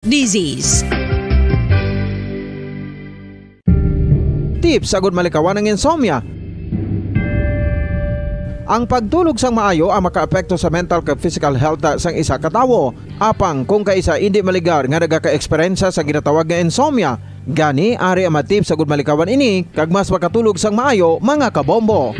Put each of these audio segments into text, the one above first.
disease. Tips agud malikawan ng insomnia. Ang pagtulog sang maayo ang makaapekto sa mental kag physical health sang isa ka tawo. Apang kung kaisa hindi maligar nga nagaka-eksperyensya sa ginatawag nga insomnia, gani ari ang tips agud malikawan ini kag mas makatulog sang maayo mga kabombo.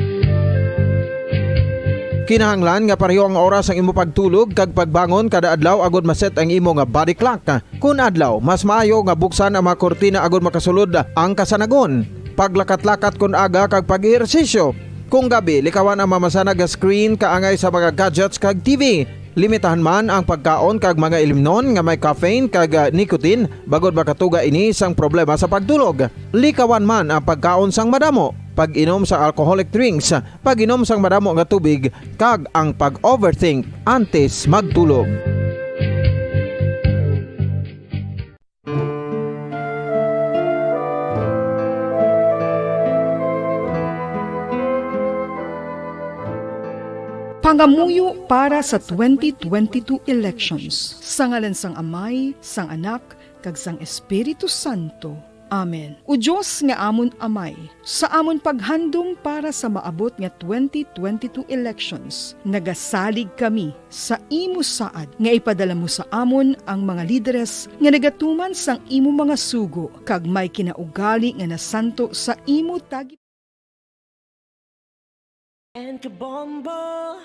Kinahanglan nga pareho ang oras ang imo pagtulog kag pagbangon kada adlaw agud maset ang imo nga body clock. Kun adlaw, mas maayo nga buksan ang mga kortina agud makasulod ang kasanagon. Paglakat-lakat kun aga kag pag-ehersisyo. Kung gabi, likawan ang mamasanag nga screen kaangay sa mga gadgets kag TV. Limitahan man ang pagkaon kag mga ilimnon nga may caffeine kag nicotine bagod makatuga ini sang problema sa pagtulog. Likawan man ang pagkaon sang madamo, pag-inom sa alcoholic drinks, pag-inom sang madamo nga tubig kag ang pag-overthink antes magtulog. Pangamuyo para sa 2022 elections. Sa ngalan sang Amay, sang Anak, kag sang Espiritu Santo. Amen. O Diyos nga amon Amay, sa amon paghandom para sa maabot nga 2022 elections, nagasalig kami sa imo saad nga ipadala mo sa amon ang mga lideres nga nagatuman sang imo mga sugo kag may kinaugali nga nasanto sa imo tagi. And Kabombo,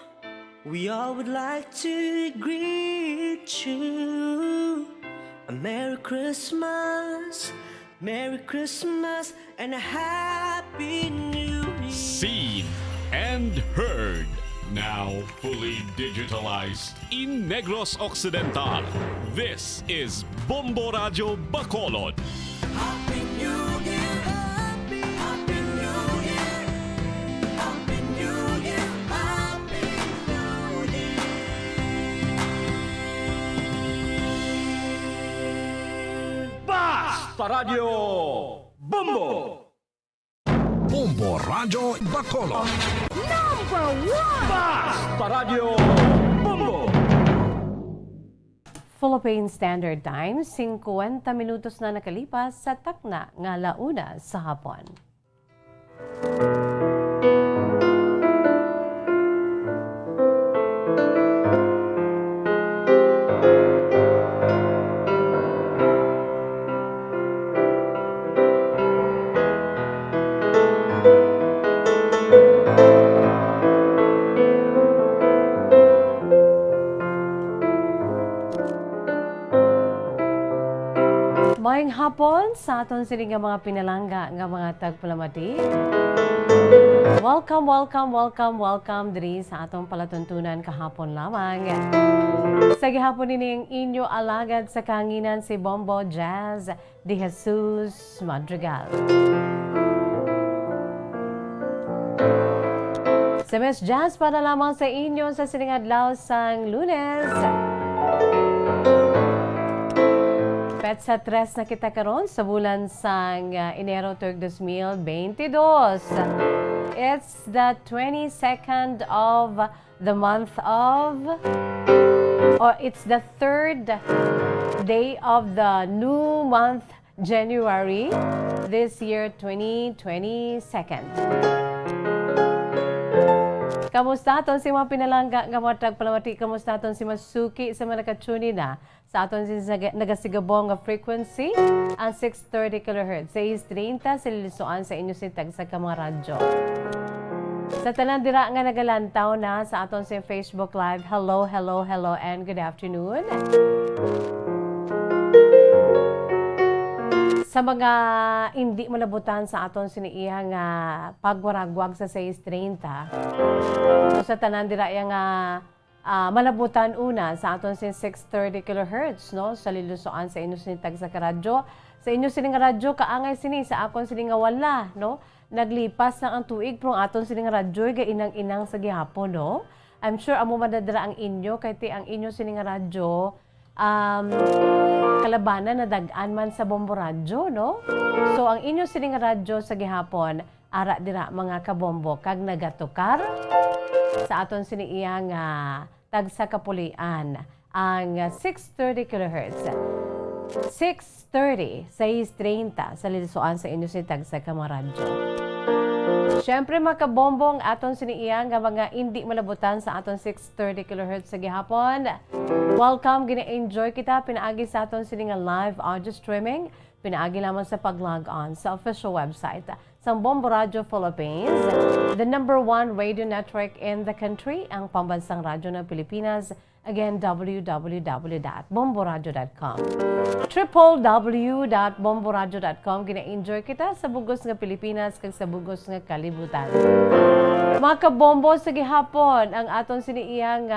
we all would like to greet you. A Merry Christmas, and a Happy New Year. Seen and heard. Now fully digitalized in Negros Occidental. This is Bombo Radio Bacolod. Happy New Year, Happy New Year, Happy New Year, Happy New Year. Basta Radio Bombo! Bombo Radio Bacolod. Basta Radio Bombo! Philippine Standard Time, 50 minutos na nakalipas sa takna nga launa sa hapon. Maayong hapon sa aton sini nga mga pinalangga nga mga tagpalamati. Welcome diri sa atong palatuntunan kahapon lamang. Sa gihapon ini ang inyo alagad sa kanginan si Bombo Jazz de Jesus Madrigal. Sa Miss Jazz para lamang sa inyo sa sining adlaw sang Lunes. Petsa 3 na kita karon sa bulan sang Enero 2022. It's the 22nd of the month of, or it's the third day of the new month, January, this year 2022. Kamusta aton si mga pinalangga nga mga tagpalamati? Kamusta aton si Masuki sa mga nakatuni na sa aton si nagasigabong nga frequency ang 630 kHz. 630 sa lilisuan sa inyo si tag sa mga radyo. Sa tanan dira nga nagalantaw na sa aton si Facebook Live, hello and good afternoon. Sa mga hindi malabutan sa aton siniiha nga pagwaragwag sa 630. So sa tanan dira nga malabutan una sa aton sin 630 kHz no sa lilusoan sa inyo sinitag sa radyo. Sa inyo sini nga radyo kaangay sini sa akon sini nga wala no. Naglipas na ang tuig pero aton sini nga radyo ga inang-inang sa gihapon no. I'm sure amo madadra ang inyo kay ti ang inyo sini nga radyo kalabanan na dag-an man sa Bombo Radyo, no? So, ang inyo sining radyo sa gihapon, ara dira mga kabombo, kag nagatukar sa aton siniiyang tag sa kapulian, ang 630 kHz. 6:30, 6:30 sa lilisuan sa inyo si Tagsa Kamaradyo. Siyempre makabombong aton siniiyang nga mga hindi malabutan sa aton 630 kHz sa gihapon. Welcome, gina-enjoy kita pinaagi sa aton sini nga live audio streaming. Pinaagi lamang sa pag-log on sa official website sa Bombo Radio Philippines, the #1 radio network in the country, ang pambansang radyo ng Pilipinas. Again, www.bomboradio.com. www.bomboradio.com. Gina-enjoy kita sa bugos nga Pilipinas kag sa bugos nga kalibutan. Mga kabombo sa gihapon, ang aton siniiyang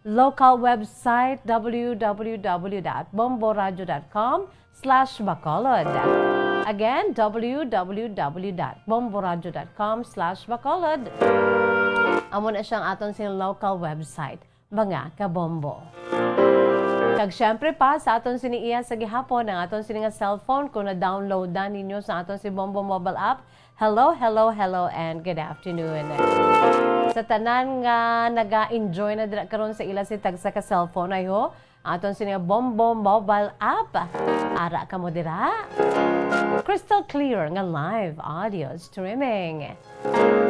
local website www.bomboradio.com/Bacolod. Again, www.bomboradio.com/Bacolod. Amo na siyang aton sining local website, mga kabombo. Kag syempre pa sa aton siniiya sa gihapon ang aton sini nga cellphone kung na-download na ninyo sa aton si Bombo mobile app. Hello, hello, hello and good afternoon. Sa tanan nga naga-enjoy na dira karon sa ila si tagsa ka cellphone ay ho, aton sini nga Bombo mobile app. Ara ka mo dira. Crystal clear nga live audio streaming.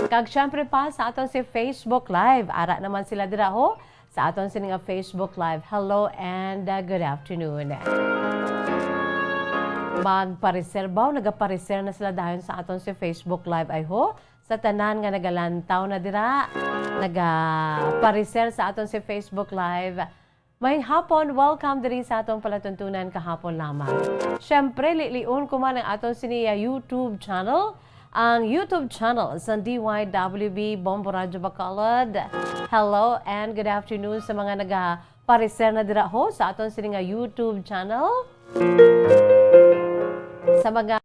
Kag syempre pa sa aton si Facebook Live, ara naman sila dira ho. Sa aton sini nga Facebook Live, hello and good afternoon. Magpareserbaw, nagapareser na sila dahil sa aton si Facebook Live ay ho. Sa tanan nga nagalantaw na dira, nagapareser sa aton si Facebook Live. May hapon, welcome diri sa aton palatuntunan kahapon lamang. Siyempre, liliun ko man ang aton siniya YouTube channel. Ang YouTube channel sa DYWB Bombo Radio Bacolod. Hello and good afternoon sa mga nagapareser na dira ho sa aton sini nga YouTube channel. Sa mga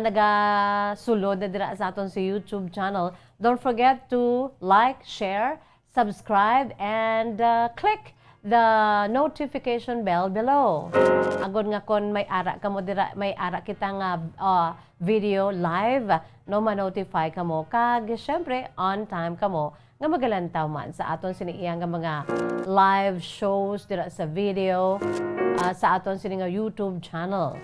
nagasulod na dira sa aton sa YouTube channel, don't forget to like, share, subscribe, and click the notification bell below. Agod nga kon may ara ka mo dira, may ara kita nga video live, no ma-notify ka mo kag syempre on time ka mo nga magalantaw man sa aton siniiyang nga mga live shows dira sa video sa aton sini nga YouTube channel.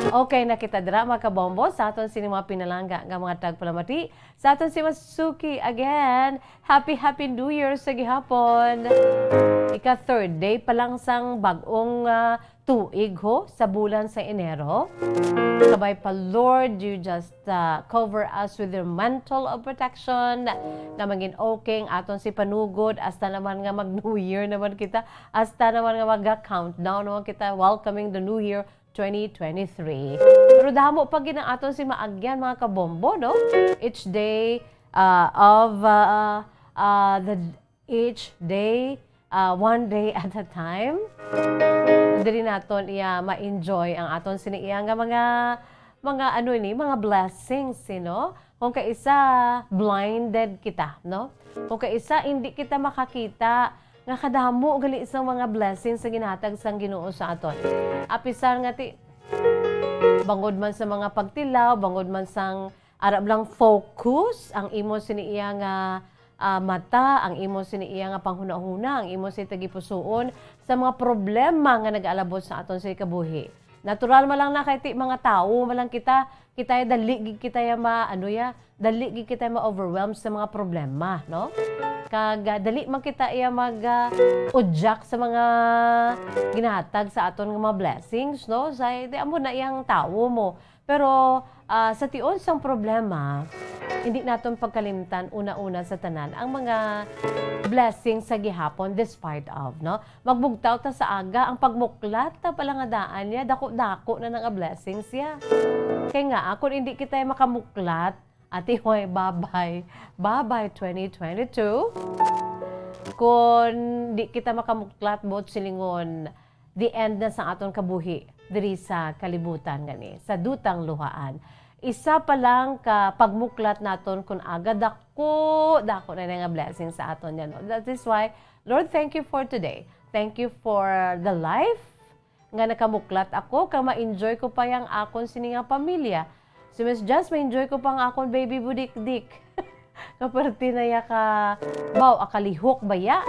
Okay, nakita dira mga kabombo sa aton sini mga pinalangga nga mga tagpalamati. Sa aton si Masuki again, happy New Year sa gihapon. Ika third day pa lang sang bagong tuig ho sa bulan sa Enero. Sabay pa Lord, you just cover us with your mantle of protection na maging okay aton si panugod hasta naman nga mag New Year naman kita, hasta naman nga mag-countdown naman kita welcoming the New Year 2023. Pero damo pa ginang aton si maagyan mga kabombo, no? Each day each day one day at a time. Dili naton iya ma-enjoy ang aton siniiya nga mga ano ni, mga blessings, no? Kung kaisa blinded kita, no? Kung kaisa hindi kita makakita nga kadamo gali sa mga blessings sa ginhatag sang Ginoo sa aton. Apisan nga ti bangod man sa mga pagtilaw, bangod man sang arab lang focus ang imo siniiya nga mata, ang imo siniiya nga panghuna-huna, ang imo si tagipusoon sa mga problema nga nag-alabot sa aton sa kabuhi. Natural man lang na kay mga tao, malang kita dali kita ya dali kita ma-overwhelm sa mga problema, no? Kag dali man kita iya mag-udjak sa mga ginatag sa aton nga mga blessings, no? Sa di amo na iyang tao mo. Pero sa tiyon sang problema, hindi naton pagkalimtan una-una sa tanan ang mga blessings sa gihapon despite of, no? Magbugtaw ta sa aga, ang pagmuklat ta palangadaan niya, dako-dako na nga blessings ya. Kaya nga, kung hindi kita makamuklat, ati hoy, bye-bye 2022. Kung di kita makamuklat bot silingon, the end na sa aton kabuhi diri sa kalibutan gani, sa dutang luhaan. Isa pa lang ka pagmuklat naton kung aga dako na nga blessing sa aton yan. That is why, Lord, thank you for today. Thank you for the life nga nakamuklat ako, ka ma-enjoy ko pa yung akon sini nga pamilya. Si Miss Just, ma-enjoy ko pa ang akon baby budik-dik. Kaparti na ya ka, akalihok ba ya?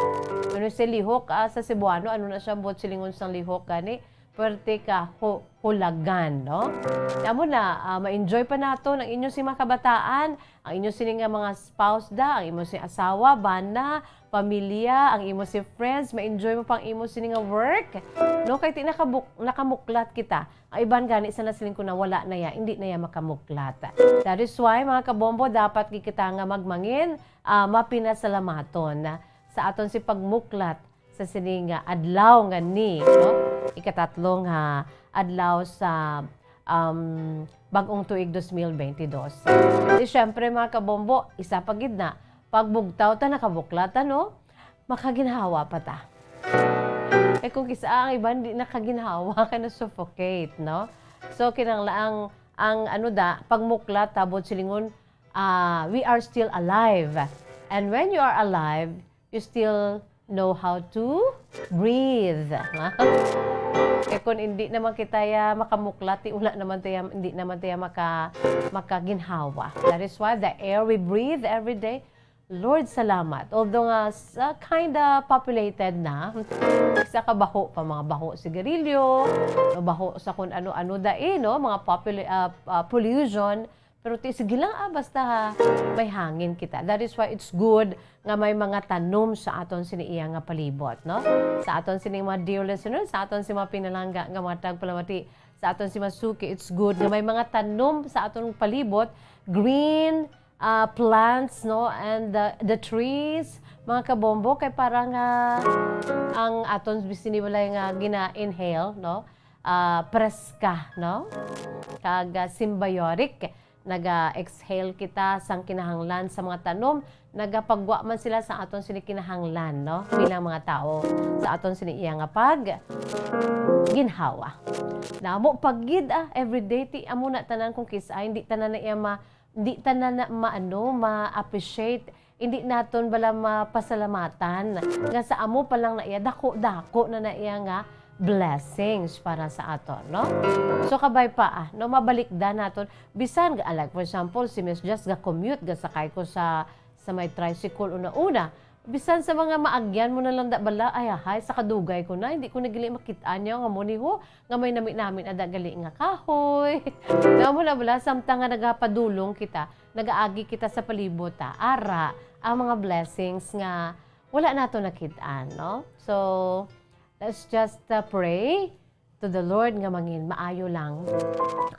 Ano si lihok sa Cebuano, ano na siya, buot silingon sang lihok gani. puwerte ka hulagan, no? Amo na, ma-enjoy pa nato ang inyong si mga kabataan, ang inyong sini nga mga spouse da, ang inyong si asawa, bana, pamilya, ang imo si friends, ma-enjoy mo pang imo sini nga work. No, kay ti nakamuklat kita. Ang iban gani sa nasiling ko na wala na ya, hindi na ya makamuklat. That is why mga kabombo dapat kita nga magmangin, mapinasalamaton sa aton si pagmuklat sa sining adlaw nga ni, no? Ikatatlong adlaw sa bagong tuig 2022. Di syempre mga kabombo, isa pa gid na pagbugtaw ta nakabuklatan, no? Makaginhawa pa ta. Kung kisa ang iban di nakaginhawa ka na suffocate, no? So kinanglaang ang pagmuklat tabot silingon, we are still alive. And when you are alive, you still know how to breathe. Kung hindi naman kita makamuklat, wala naman tayo, hindi naman tayo makaginhawa. That is why the air we breathe every day, Lord, salamat. Although kinda populated na, isa ka baho pa, mga baho sigarilyo, baho sa kung ano-ano no? Mga pollution, pero sige lang, basta may hangin kita. That is why it's good nga may mga tanom sa aton siniiya nga palibot, no? Sa aton sining mga dear listeners, sa aton si mga pinalangga nga matag palamati, sa aton si Masuki, it's good nga may mga tanom sa aton palibot, green plants, no? And the trees, mga kabombo, kay parang ang aton bisinibalay nga gina-inhale, no? Preska, no? Kag symbiotic, naga-exhale kita sang kinahanglan sa mga tanom, nagapagwa man sila sa aton sini kinahanglan, no? Bilang mga tao sa aton sini iya nga pag ginhawa. Namo paggid everyday ti amo na tanan kung kisa hindi tanan na iya hindi tanan na ma-appreciate, hindi naton bala mapasalamatan nga sa amo pa lang na iya dako na iya nga blessings para sa aton, no? So kabay pa no, mabalikdan naton bisan like for example si Miss Just ga commute ga sakay ko sa may tricycle una bisan sa mga maagyan mo na lang da bala ay sa kadugay ko na hindi ko nagili makita niya nga mo ni ho nga may namin ada gali nga kahoy na mo na bala samtang nga nagapadulong kita nagaagi kita sa palibot ara ang mga blessings nga wala nato nakitaan, no? So let's just pray to the Lord nga mangin maayo lang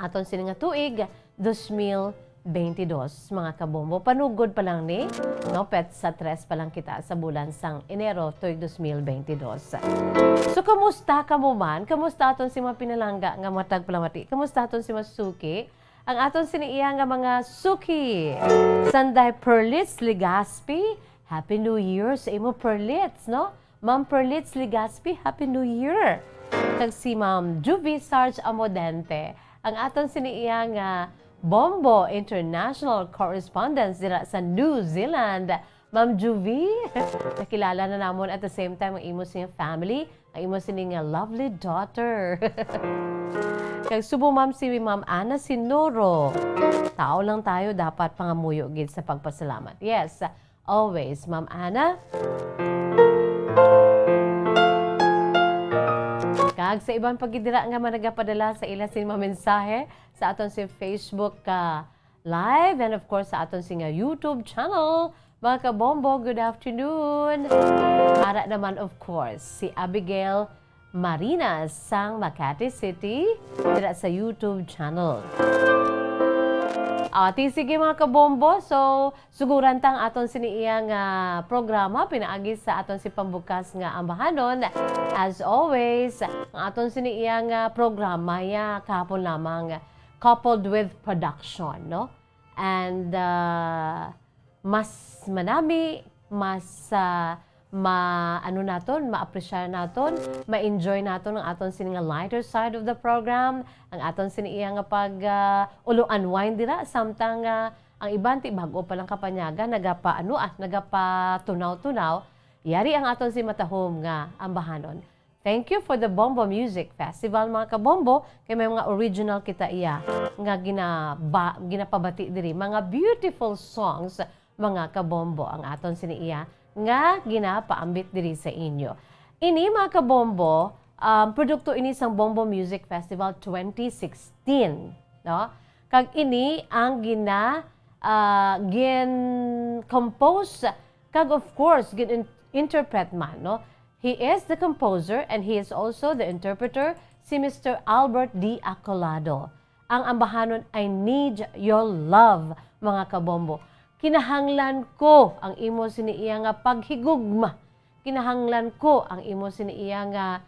aton sini nga tuig 2022 mga kabombo. Panugod pa lang ni, no? Pet sa 3 pa lang kita sa bulan sang Enero tuig 2022. So kamusta ka mo man? Kamusta aton si mga pinalangga nga matag palamati? Kamusta aton si Masuki? Ang aton siniiya nga mga suki. Sanday Perlitz Legaspi, Happy New Year sa imo Perlitz, no? Ma'am Perlitz Legaspi, Happy New Year! Kag si Ma'am Juvie Sarge Amodente, ang aton siniiya nga Bombo International Correspondence dira sa New Zealand. Ma'am Juvie, nakilala na namon at the same time ang imo siyang family, ang imo siyang lovely daughter. Kag subo ma'am si Ma'am Ana Sinoro. Tao lang tayo, dapat pangamuyo gid sa pagpasalamat. Yes, always, Ma'am Ana. Kag sa ibang pagidira nga managapadala sa ila sin mga mensahe sa aton si Facebook live and of course sa aton si YouTube channel. Mga kabombo, good afternoon. Para naman of course si Abigail Marinas sang Makati City dira sa YouTube channel. Sige mga kabombo, so suguran tang aton siniiyang programa pinaagi sa aton si pambukas nga ambahanon. As always, ang aton siniiyang programa kahapon lamang coupled with production, no? And mas manami, mas ma-appreciate naton, ma-enjoy naton ang aton sining lighter side of the program, ang aton siniiya nga pag ulo-unwind dira samtang ang iban ti bago pa lang kapanyaga nagapa tunaw-tunaw, yari ang aton si matahom nga ambahanon. Thank you for the Bombo Music Festival mga kabombo, kay may mga original kita iya nga ginapabati diri, mga beautiful songs mga kabombo ang aton siniiya nga ginapaambit diri sa inyo. Ini mga kabombo, produkto ini sang Bombo Music Festival 2016, no? Kag ini ang gin compose kag of course gin interpret man, no? He is the composer and he is also the interpreter, si Mr. Albert D. Acolado. Ang ambahanon, I Need Your Love, mga kabombo. Kinahanglan ko ang imo siniiya nga paghigugma. Kinahanglan ko ang imo siniiya nga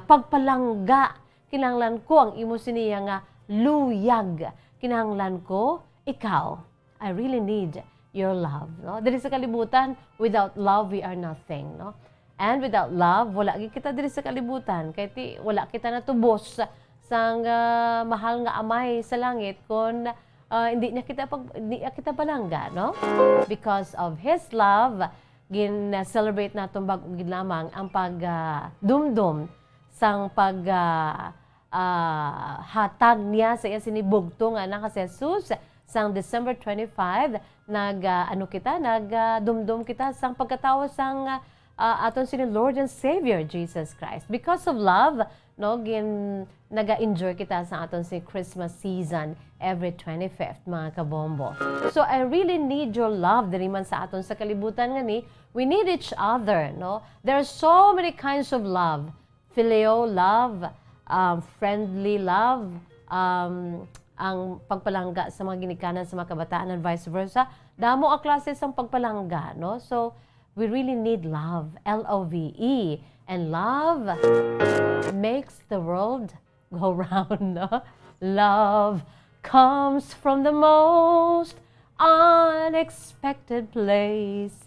pagpalangga. Kinahanglan ko ang imo siniya nga luyag. Kinahanglan ko ikaw. I really need your love, no? Diri sa kalibutan, without love we are nothing, no? And without love, wala kita diri sa kalibutan. Kaya wala kita natubos sang mahal nga amay sa langit kung hindi niya kita palangga, no? Because of His love, gin-celebrate natong bag-ugid lamang ang pag-dumdum sang hatag niya sa iya sinibugto nga anak si Jesus sang December 25 nagdumdum kita sang pagkatawo sang aton sini Lord and Savior Jesus Christ. Because of love, no, naga-enjoy kita sa aton si Christmas season every 25th, mga kabombo. So I really need your love diri man sa aton sa kalibutan ngani. We need each other, no? There are so many kinds of love. Filial love, friendly love, ang pagpalangga sa mga ginikanan sa mga kabataan and vice versa. Damo ang klase sang pagpalangga, no? So we really need love, L-O-V-E. And love makes the world go round, no? Love comes from the most unexpected places.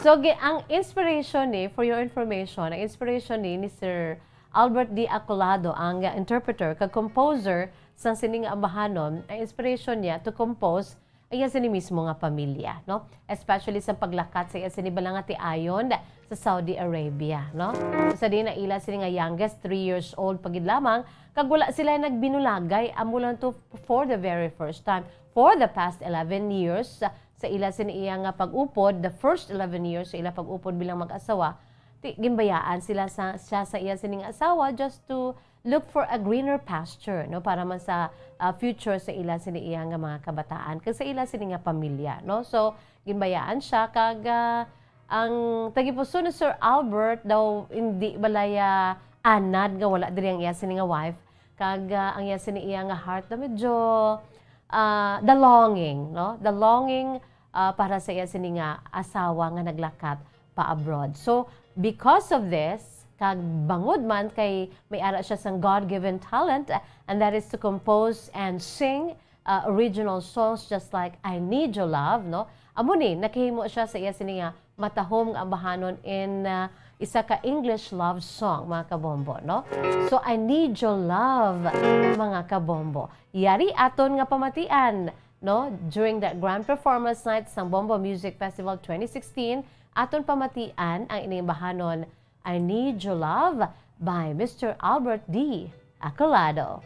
So, ang inspiration for your information, ang inspiration ni Sir Albert D. Acolado, ang interpreter, kag-composer sa sining ambahanon, ang inspiration niya to compose ay sini mismo nga pamilya, no? Especially sa paglakat sa sini balang ti ayon sa Saudi Arabia, no? So, sa di na ila sini nga youngest, 3 years old pagid lamang, kag wala sila nagbinulagay amulan to for the very first time. For the past 11 years, sa ila sini iya nga pag-upod, the first 11 years sa ila pag-upod bilang mag-asawa, gimbayaan sila siya sa iya sining asawa just to look for a greener pasture, no, para man sa future sa ila sini iya nga mga kabataan kag sa ila sini nga pamilya, no. So ginbayaan siya kag ang tagipuso ni Sir Albert daw hindi balaya anad nga wala diri ang iya sini nga wife kag ang iya sini iya nga heart na medyo the longing, no, the longing para sa iya sini nga asawa nga naglakat pa abroad. So because of this, kag bangod man kay may ara siya sang God-given talent, and that is to compose and sing original songs just like I Need Your Love, no? Amo ni nakahimo siya sa iya sini nga matahom nga ambahanon in isa ka English love song, mga kabombo, no? So I Need Your Love, mga kabombo. Yari aton nga pamatian, no? During that grand performance night sang Bombo Music Festival 2016, aton pamatian ang inimbahanon I Need Your Love by Mr. Albert D. Acolado.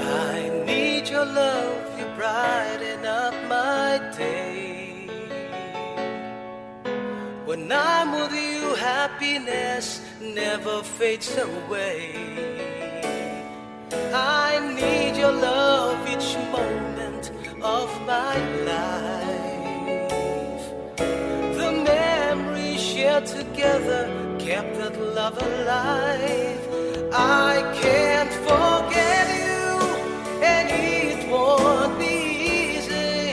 I need your love, you brighten up my day. When I'm with you, happiness never fades away. I need your love each moment of my life. The memories shared together kept that love alive. I can't forget you, and it won't be easy.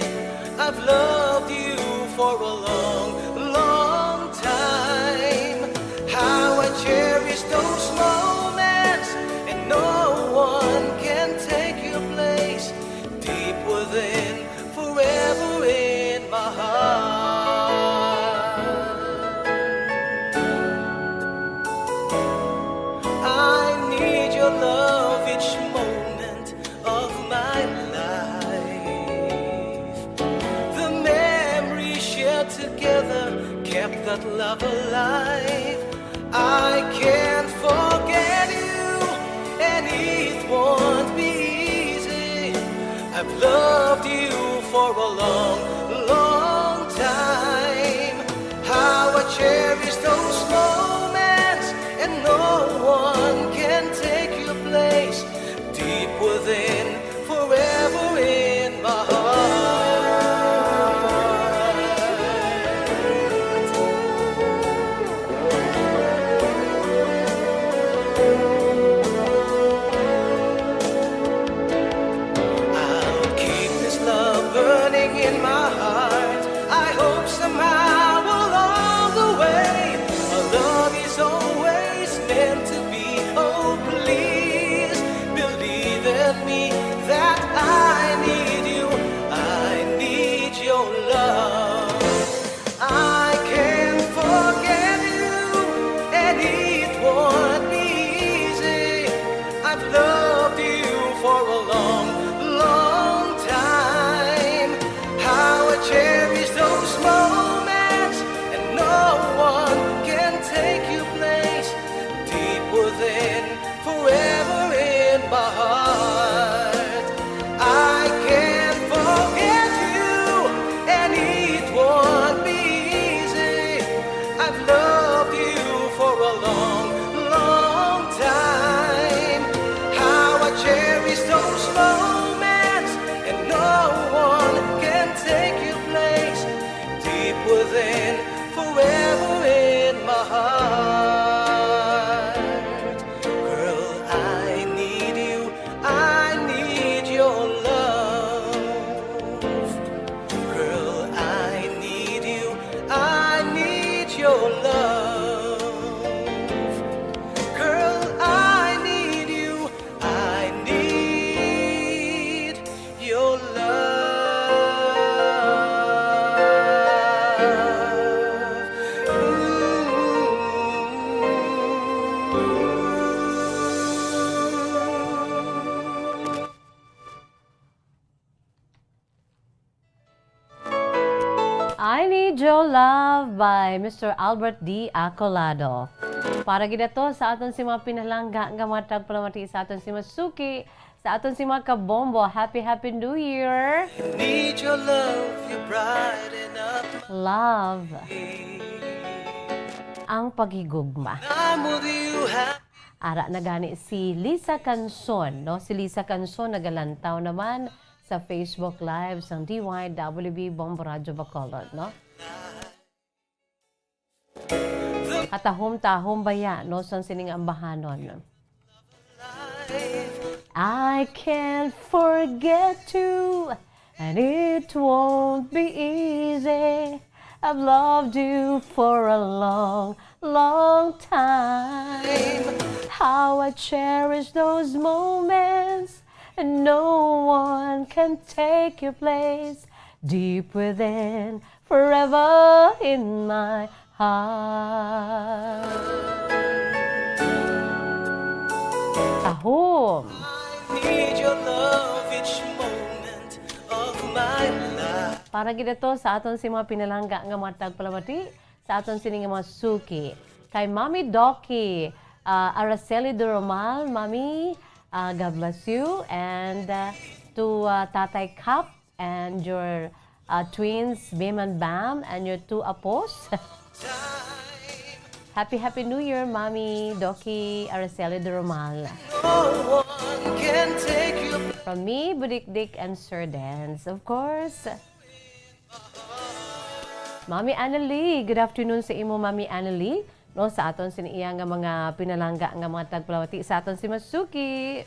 I've loved you for a long, long time. How I cherish those moments, and no one can take your place. Deep within, forever in my heart. I need your love each moment of my life. The memories that love alive. I can't forget you, and it won't be easy. I've loved you for a long, long time. How I cherish those moments, and no one can take your place. Deep within, forever in my heart. I'll keep this love burning in my heart. I hope somehow along the way, our love is always meant to be. Oh, please believe in me that I need you. I need your love. I can't forget you, and it won't be easy. I've loved you for a long, long time. How I cherish those moments, and no one can take your place. Deep within, forever in my heart. I can't forget you, and it won't be easy. I've loved you for a long, long time. How I cherish those moments, and no one can take your place. Deep within, forever in my heart. Girl, I need you, I need your love. Girl, I need you, I need your love. Girl, I need you, I need your love. I Need Your Love by Mr. Albert D. Acolado. Para gid to sa aton si mga pinalangga nga matag palamati sa aton si Masuki, sa aton si mga kabombo. Happy New Year! Need your love, you brighten up Love me. ang paghigugma. I'm with you, Ara na gani si Lisa Canson, no? Si Lisa Canson nagalantaw naman sa Facebook Live sang DYWB Bombo Radio Bacolod, no? Katahom-tahom baya, no? Sang sining ambahanon. I can't forget you, and it won't be easy. I've loved you for a long, long time. How I cherish those moments, and no one can take your place. Deep within, forever in my heart. Tahom. need your love each moment of my life. Para gid to sa aton si mga pinalangga nga matag palamati, sa aton sining mga suki. Kay Mami Doki, Araceli Duromal, Mami, God bless you. And to Tatay Kap and your twins, Bim and Bam, and your two apos. Happy New Year, Mami Doki, Araceli Duromal. No one can take you. From me, Budikdik and Sir Dance, of course. Mami Annalie, good afternoon sa imo, Mami Annalie. No, sa aton siniya nga mga pinalangga nga mga tagpalawati sa aton si Masuki.